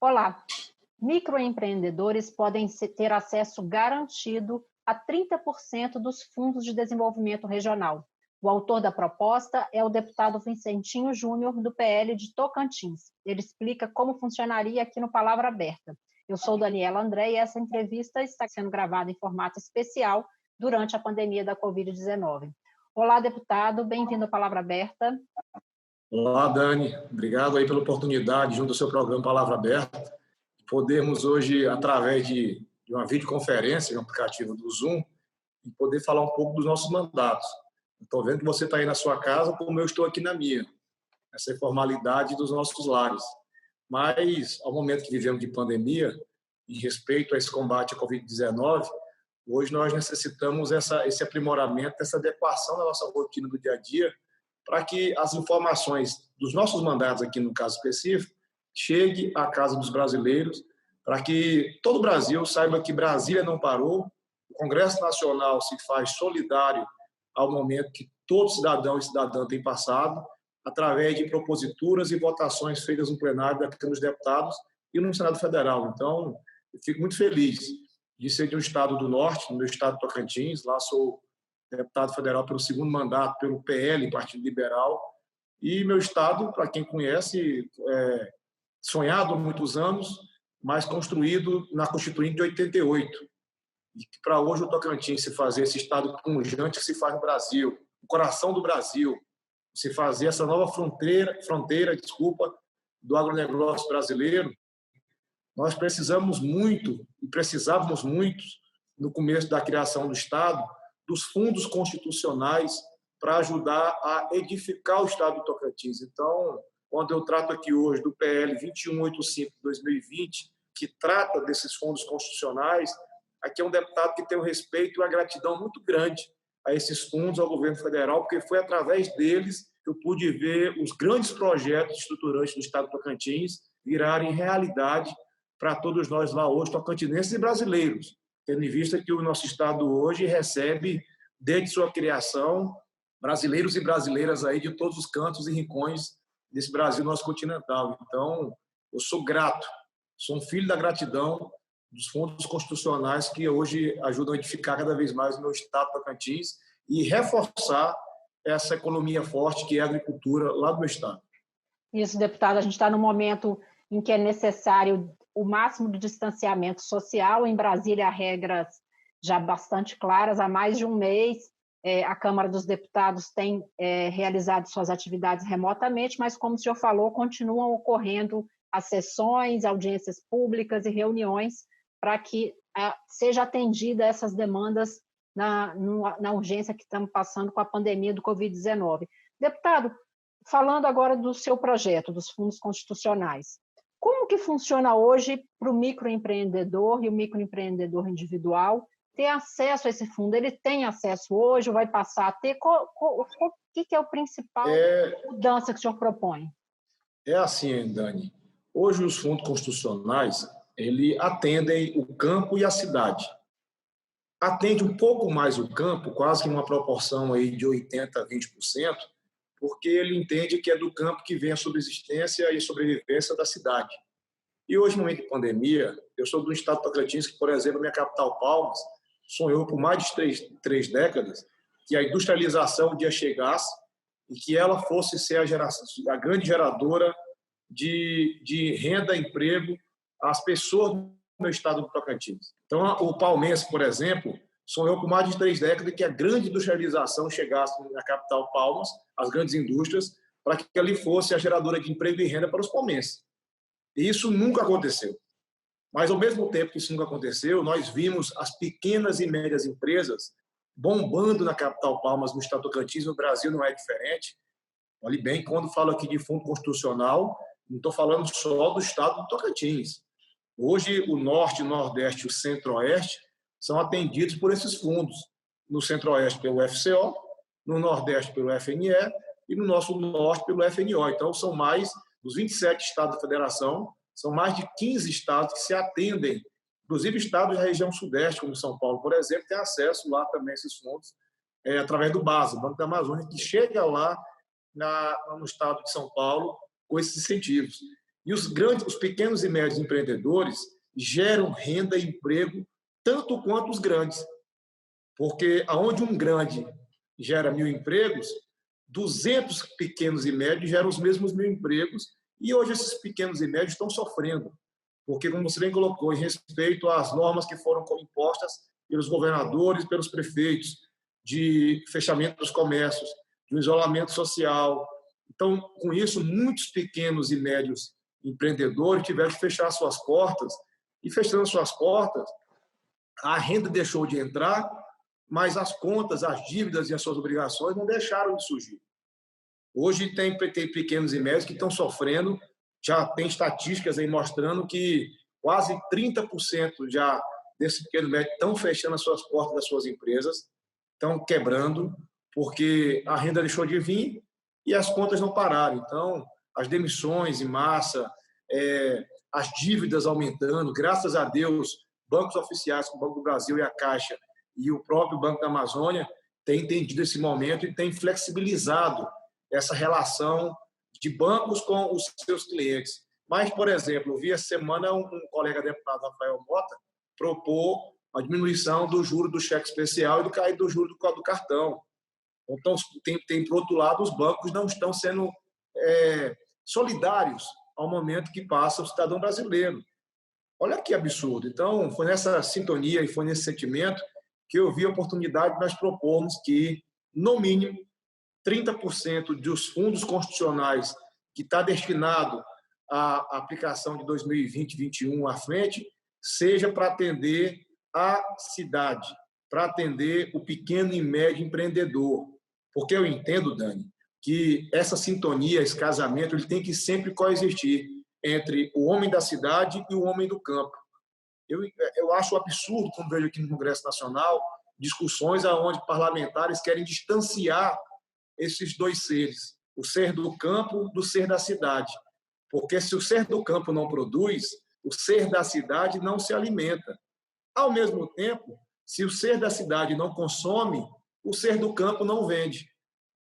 Olá, microempreendedores podem ter acesso garantido a 30% dos fundos de desenvolvimento regional. O autor da proposta é o deputado Vicentinho Júnior, do PL de Tocantins. Ele explica como funcionaria aqui no Palavra Aberta. Eu sou Daniela André e essa entrevista está sendo gravada em formato especial durante a pandemia da Covid-19. Olá, deputado, bem-vindo à Palavra Aberta. Olá, Dani. Obrigado aí pela oportunidade, junto ao seu programa Palavra Aberta, podermos hoje, através de uma videoconferência, no aplicativo do Zoom, poder falar um pouco dos nossos mandatos. Estou vendo que você está aí na sua casa, como eu estou aqui na minha, essa informalidade dos nossos lares. Mas, ao momento que vivemos de pandemia, em respeito a esse combate à Covid-19, hoje nós necessitamos esse aprimoramento, essa adequação da nossa rotina do dia a dia, para que as informações dos nossos mandatos aqui, no caso específico, chegue à casa dos brasileiros, para que todo o Brasil saiba que Brasília não parou, o Congresso Nacional se faz solidário ao momento que todo cidadão e cidadã tem passado, através de proposituras e votações feitas no plenário da Câmara dos Deputados e no Senado Federal. Então, eu fico muito feliz de ser de um estado do Norte, no meu estado de Tocantins, lá sou deputado federal pelo segundo mandato, pelo PL, Partido Liberal, e meu estado, para quem conhece, sonhado há muitos anos, mas construído na Constituinte de 88. E que para hoje o Tocantins se fazer esse estado pungente que se faz no Brasil, o coração do Brasil, se fazer essa nova fronteira, do agronegócio brasileiro, nós precisamos muito, e precisávamos muito, no começo da criação do Estado, dos fundos constitucionais para ajudar a edificar o Estado do Tocantins. Então, quando eu trato aqui hoje do PL 2185 de 2020, que trata desses fundos constitucionais, aqui é um deputado que tem um respeito e uma gratidão muito grande a esses fundos, ao governo federal, porque foi através deles que eu pude ver os grandes projetos estruturantes do Estado do Tocantins virarem realidade para todos nós lá hoje, tocantinenses e brasileiros, tendo em vista que o nosso Estado hoje recebe, desde sua criação, brasileiros e brasileiras aí de todos os cantos e rincões desse Brasil nosso continental. Então, eu sou grato, sou um filho da gratidão dos fundos constitucionais que hoje ajudam a edificar cada vez mais o meu estado Tocantins e reforçar essa economia forte que é a agricultura lá do meu estado. Isso, deputado, a gente está no momento em que é necessário o máximo de distanciamento social. Em Brasília, há regras já bastante claras. Há mais de um mês, a Câmara dos Deputados tem realizado suas atividades remotamente, mas, como o senhor falou, continuam ocorrendo as sessões, audiências públicas e reuniões para que seja atendida essas demandas na urgência que estamos passando com a pandemia do Covid-19. Deputado, falando agora do seu projeto, dos fundos constitucionais, como que funciona hoje para o microempreendedor e o microempreendedor individual ter acesso a esse fundo? Ele tem acesso hoje ou vai passar a ter? O que é o principal mudança que o senhor propõe? É assim, Dani. Hoje os fundos constitucionais atendem o campo e a cidade. Atende um pouco mais o campo, quase que uma proporção aí de 80% a 20%, porque ele entende que é do campo que vem a subsistência e a sobrevivência da cidade. E hoje, no momento de pandemia, eu sou do estado de Tocantins, que, por exemplo, a minha capital, Palmas, sonhou por mais de três décadas que a industrialização um dia chegasse e que ela fosse ser a grande geradora de renda e emprego às pessoas do meu estado do Tocantins. Então, o palmense, por exemplo, sonhou por mais de 3 décadas que a grande industrialização chegasse na capital Palmas, as grandes indústrias, para que ali fosse a geradora de emprego e renda para os palmenses. E isso nunca aconteceu. Mas, ao mesmo tempo que isso nunca aconteceu, nós vimos as pequenas e médias empresas bombando na capital Palmas, no estado do Tocantins. No Brasil não é diferente. Olhe bem, quando falo aqui de fundo constitucional, não estou falando só do estado do Tocantins. Hoje, o Norte, o Nordeste e o Centro-Oeste são atendidos por esses fundos. No Centro-Oeste, pelo FCO, no Nordeste, pelo FNE e no nosso Norte, pelo FNO. Então, são mais dos 27 estados da federação, são mais de 15 estados que se atendem, inclusive estados da região Sudeste, como São Paulo, por exemplo, tem acesso lá também a esses fundos, através do BASA, Banco da Amazônia, que chega lá no estado de São Paulo com esses incentivos. E os pequenos e médios empreendedores geram renda e emprego tanto quanto os grandes. Porque aonde um grande gera 1.000 empregos, 200 pequenos e médios geram os mesmos 1.000 empregos, e hoje esses pequenos e médios estão sofrendo, porque, como você bem colocou, em respeito às normas que foram impostas pelos governadores, pelos prefeitos, de fechamento dos comércios, de um isolamento social. Então, com isso, muitos pequenos e médios empreendedores tiveram que fechar suas portas, e fechando suas portas, a renda deixou de entrar, mas as contas, as dívidas e as suas obrigações não deixaram de surgir. Hoje tem pequenos e médios que estão sofrendo, já tem estatísticas aí mostrando que quase 30% já desses pequenos e médios estão fechando as suas portas das suas empresas, estão quebrando, porque a renda deixou de vir e as contas não pararam. Então, as demissões em massa, as dívidas aumentando, graças a Deus, bancos oficiais, como o Banco do Brasil e a Caixa, e o próprio Banco da Amazônia, têm entendido esse momento e têm flexibilizado essa relação de bancos com os seus clientes. Mas, por exemplo, eu vi essa semana um colega deputado, Rafael Mota, propor a diminuição do juro do cheque especial e do juro do cartão. Então, tem, por outro lado, os bancos não estão sendo solidários ao momento que passa o cidadão brasileiro. Olha que absurdo. Então, foi nessa sintonia e foi nesse sentimento que eu vi a oportunidade de nós propormos que, no mínimo, 30% dos fundos constitucionais que está destinado à aplicação de 2020 e 2021 à frente, seja para atender a cidade, para atender o pequeno e médio empreendedor. Porque eu entendo, Dani, que essa sintonia, esse casamento, ele tem que sempre coexistir entre o homem da cidade e o homem do campo. Eu acho absurdo, como vejo aqui no Congresso Nacional, discussões onde parlamentares querem distanciar esses dois seres, o ser do campo do ser da cidade. Porque se o ser do campo não produz, o ser da cidade não se alimenta. Ao mesmo tempo, se o ser da cidade não consome, o ser do campo não vende.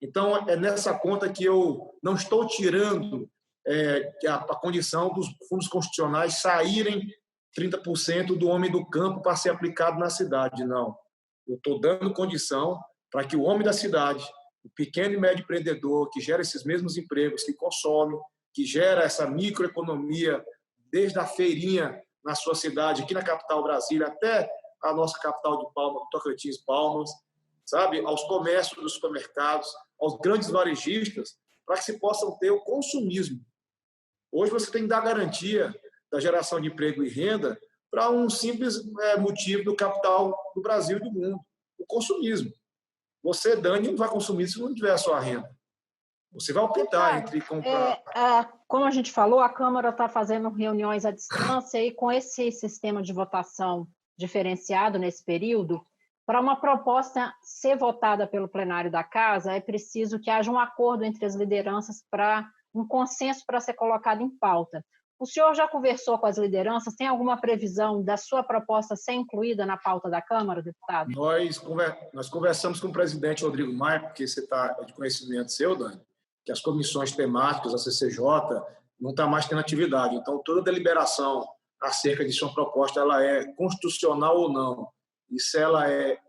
Então, é nessa conta que eu não estou tirando a condição dos fundos constitucionais saírem 30% do homem do campo para ser aplicado na cidade. Não. Eu estou dando condição para que o homem da cidade, o pequeno e médio empreendedor, que gera esses mesmos empregos, que consome, que gera essa microeconomia, desde a feirinha na sua cidade, aqui na capital Brasília, até a nossa capital de Palmas, Tocantins, Palmas, sabe, aos comércios dos supermercados, aos grandes varejistas, para que se possam ter o consumismo. Hoje você tem que dar garantia da geração de emprego e renda para um simples motivo do capital do Brasil e do mundo, o consumismo. Você, Dani, não vai consumir se não tiver a sua renda. Você vai optar entre comprar... Como a gente falou, a Câmara está fazendo reuniões à distância e com esse sistema de votação diferenciado nesse período, para uma proposta ser votada pelo plenário da Casa, é preciso que haja um acordo entre as lideranças para um consenso para ser colocado em pauta. O senhor já conversou com as lideranças? Tem alguma previsão da sua proposta ser incluída na pauta da Câmara, deputado? Nós conversamos com o presidente Rodrigo Maia, porque você está de conhecimento seu, Dani, que as comissões temáticas, a CCJ, não está mais tendo atividade. Então, toda deliberação acerca de sua proposta, ela é constitucional ou não, e se ela é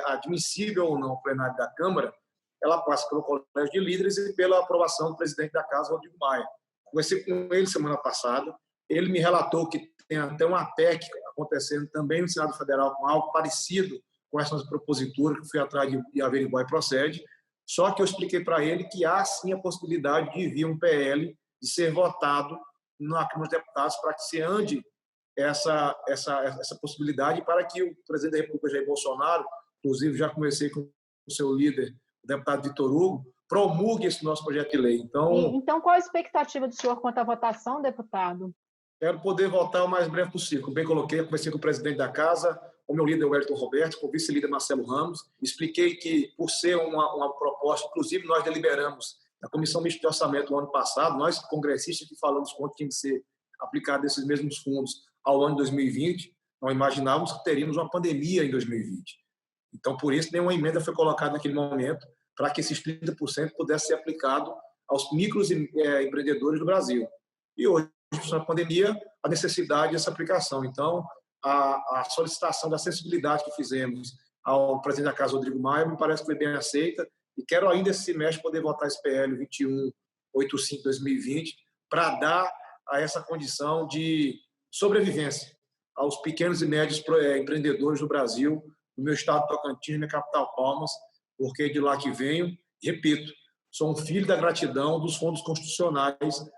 admissível ou não ao plenário da Câmara, ela passa pelo Colégio de Líderes e pela aprovação do presidente da Casa, Rodrigo Maia. Conversei com ele semana passada, ele me relatou que tem até uma PEC acontecendo também no Senado Federal com algo parecido com essa propositura, que fui atrás de averiguar e procede, só que eu expliquei para ele que há sim a possibilidade de vir um PL, de ser votado na Câmara dos Deputados para que se ande essa possibilidade, para que o presidente da República, Jair Bolsonaro, inclusive já conversei com o seu líder, o deputado Vitor Hugo, promulgue esse nosso projeto de lei. Então, qual a expectativa do senhor quanto à votação, deputado? Quero poder votar o mais breve possível. Como bem coloquei, conversei com o presidente da Casa, com o meu líder, Wellington Roberto, com o vice-líder Marcelo Ramos. Expliquei que, por ser uma proposta, inclusive nós deliberamos na Comissão Mista de Orçamento no ano passado, nós, congressistas, que falamos quanto tinha que ser aplicado esses mesmos fundos ao ano de 2020, nós imaginávamos que teríamos uma pandemia em 2020. Então, por isso, nenhuma emenda foi colocada naquele momento para que esses 30% pudessem ser aplicados aos micros empreendedores do Brasil. E hoje na pandemia, a necessidade dessa aplicação. Então, a solicitação da sensibilidade que fizemos ao presidente da Casa, Rodrigo Maia, me parece que foi bem aceita, e quero ainda esse semestre poder votar esse PL 2185/2020 para dar a essa condição de sobrevivência aos pequenos e médios empreendedores do Brasil, no meu estado de Tocantins, minha capital Palmas, porque é de lá que venho. Repito, sou um filho da gratidão dos fundos constitucionais,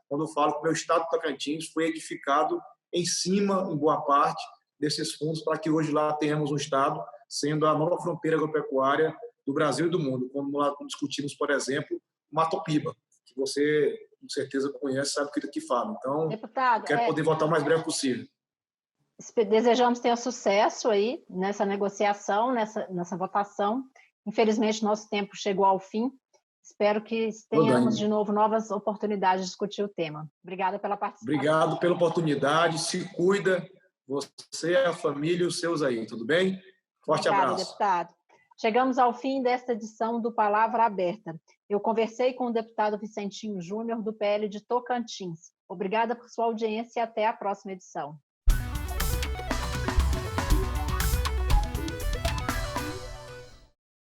quando eu falo que o meu estado de Tocantins foi edificado em cima, em boa parte, desses fundos, para que hoje lá tenhamos um estado sendo a nova fronteira agropecuária do Brasil e do mundo, como lá discutimos, por exemplo, Matopiba, que você, com certeza, conhece, sabe o que fala. Então, Deputado, quero poder votar o mais breve possível. Desejamos ter sucesso aí nessa negociação, nessa votação. Infelizmente, nosso tempo chegou ao fim. Espero que tenhamos de novo novas oportunidades de discutir o tema. Obrigada pela participação. Obrigado pela oportunidade. Se cuida, você, a família e os seus aí, tudo bem? Forte Obrigada, abraço. deputado. Chegamos ao fim desta edição do Palavra Aberta. Eu conversei com o deputado Vicentinho Júnior, do PL de Tocantins. Obrigada por sua audiência e até a próxima edição.